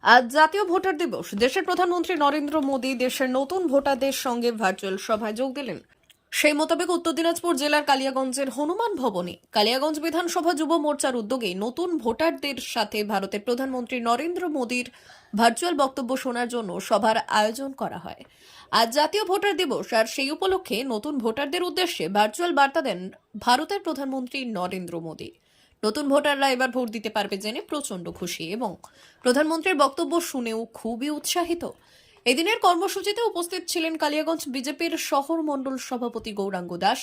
আজ জাতীয় ভোটার দিবস। দেশের প্রধানমন্ত্রী নরেন্দ্র মোদী দেশের নতুন ভোটারদের সঙ্গে ভার্চুয়াল সভায় যোগ দিলেন। সেই মোতাবেক উত্তর দিনাজপুর জেলার কালিয়াগঞ্জের হনুমান ভবনে কালিয়াগঞ্জ বিধানসভা যুব মোর্চার উদ্যোগে নতুন ভোটারদের সাথে ভারতের প্রধানমন্ত্রী নরেন্দ্র মোদীর ভার্চুয়াল বক্তব্য শোনার জন্য সভার আয়োজন করা হয়। আজ জাতীয় ভোটার দিবস, আর সেই উপলক্ষে নতুন ভোটারদের উদ্দেশ্যে ভার্চুয়াল বার্তা দেন ভারতের প্রধানমন্ত্রী নরেন্দ্র মোদী। নতুন ভোটাররা এবার ভোট দিতে পারবে জেনে প্রচন্ড খুশি এবং প্রধানমন্ত্রীর বক্তব্য শুনেও খুবই উৎসাহিত। এদিনের কর্মসূচিতে উপস্থিত ছিলেন কালিয়াগঞ্জ বিজেপির শহর মণ্ডল সভাপতি গৌরাঙ্গ দাস,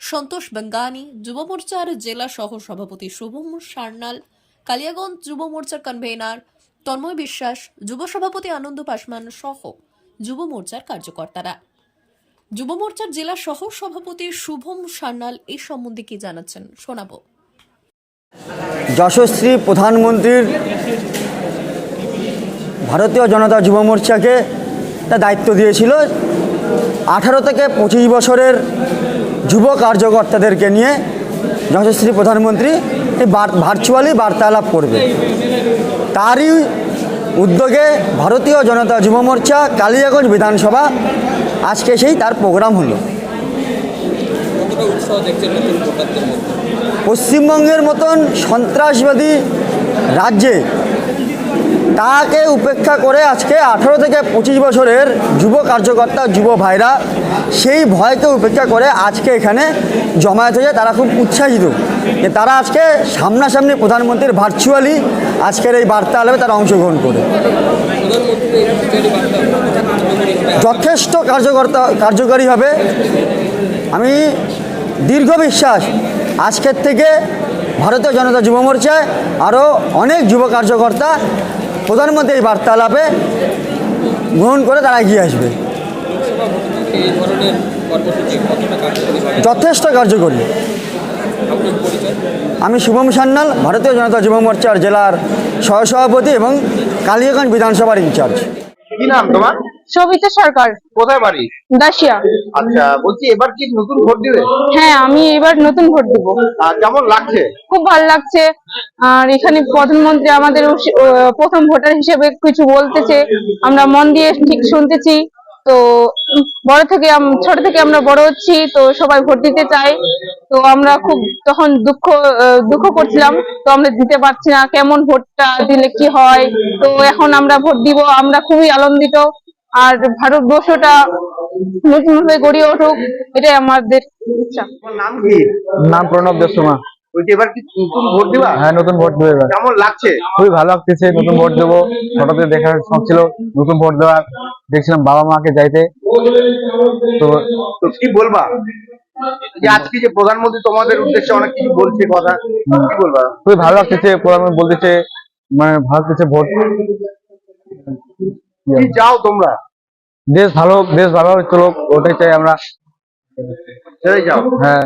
সন্তোষ বেঙ্গানি, যুব মোর্চার জেলা সহ সভাপতি শুভম সান্যাল, কালিয়াগঞ্জ যুব মোর্চার কনভেনার তন্ময় বিশ্বাস, যুব সভাপতি আনন্দ পাসমান সহ যুব মোর্চার কার্যকর্তারা। যুব মোর্চার জেলা সহ সভাপতি শুভম সান্যাল এই সম্বন্ধে কি জানাচ্ছেন শোনাবো। যশস্বী প্রধানমন্ত্রীর ভারতীয় জনতা যুব মোর্চাকে একটা দায়িত্ব দিয়েছিল 18 থেকে 25 বছরের যুব কার্যকর্তাদেরকে নিয়ে যশস্বী প্রধানমন্ত্রী এই ভার্চুয়ালি বার্তালাপ করবে। তারই উদ্যোগে ভারতীয় জনতা যুব মোর্চা কালিয়াগঞ্জ বিধানসভা আজকে সেই তার প্রোগ্রাম হলো। পশ্চিমবঙ্গের মতন সন্ত্রাসবাদী রাজ্যে তাকে উপেক্ষা করে আজকে 18 থেকে 25 বছরের যুব কার্যকর্তা যুব ভাইরা সেই ভয়কে উপেক্ষা করে আজকে এখানে জমায়েত হয়ে তারা খুব উৎসাহিত যে তারা আজকে সামনাসামনি প্রধানমন্ত্রীর ভার্চুয়ালি আজকের এই বার্তালাপে তারা অংশগ্রহণ করে যথেষ্ট কার্যকারী হবে। আমি দীর্ঘ বিশ্বাস আজকের থেকে ভারতীয় জনতা যুব মোর্চায় আরও অনেক যুব কার্যকর্তা প্রধানমন্ত্রী এই বার্তালাপে গ্রহণ করে তারা এগিয়ে আসবে। যথেষ্ট কার্যকরী। আমি শুভম সান্যাল, ভারতীয় জনতা যুব মোর্চার জেলার সহসভাপতি এবং কালিয়াগঞ্জ বিধানসভার ইনচার্জ। কি নাম তোমার? সবিতা সরকার। কোথায় বাড়ি? দাসিয়া। আচ্ছা, বলছি এবার কি নতুন ভোট দিবে? হ্যাঁ, আমি এবার নতুন ভোট দিব। কেমন লাগছে? খুব ভালো লাগছে। আর এখানে প্রধানমন্ত্রী আমাদের প্রথম ভোটার হিসেবে কিছু বলতেছে, আমরা মন দিয়ে ঠিক শুনতেছি। তো ছোট থেকে আমরা বড় হচ্ছি, তো সবাই ভোট দিতে চাই। তো আমরা খুব তখন দুঃখ করছিলাম, তো আমরা দিতে পারছি না, কেমন ভোটটা দিলে কি হয়। তো এখন আমরা ভোট দিব, আমরা খুবই আনন্দিত। আর ভারতবর্ষটা নতুনভাবে গড়িয়ে উঠুক, এটাই আমাদের ইচ্ছা। তোমার নাম কি? নাম প্রণব দেবসোমা। বলছি এবার কি নতুন ভোট দিবা? হ্যাঁ, নতুন ভোট দেবো এবার। কেমন লাগছে? খুবই ভালো লাগতেছে, নতুন ভোট দেবো। ছোটতে দেখার শখ ছিল নতুন ভোট দেওয়ার, দেখছিলাম বাবা মাকে যাইতে। তো কি বলবা যে আজকে যে প্রধানমন্ত্রী তোমাদের উদ্দেশ্যে অনেক কিছু বলছে, কথা কি বলবা? খুবই ভালো লাগতেছে, প্রধানমন্ত্রী বলতেছে, মানে ভালো লাগতেছে ভোট। কি চাও তোমরা? দেশ ভালো চলুক, ওটাই চাই আমরা। সেটাই চাও? হ্যাঁ।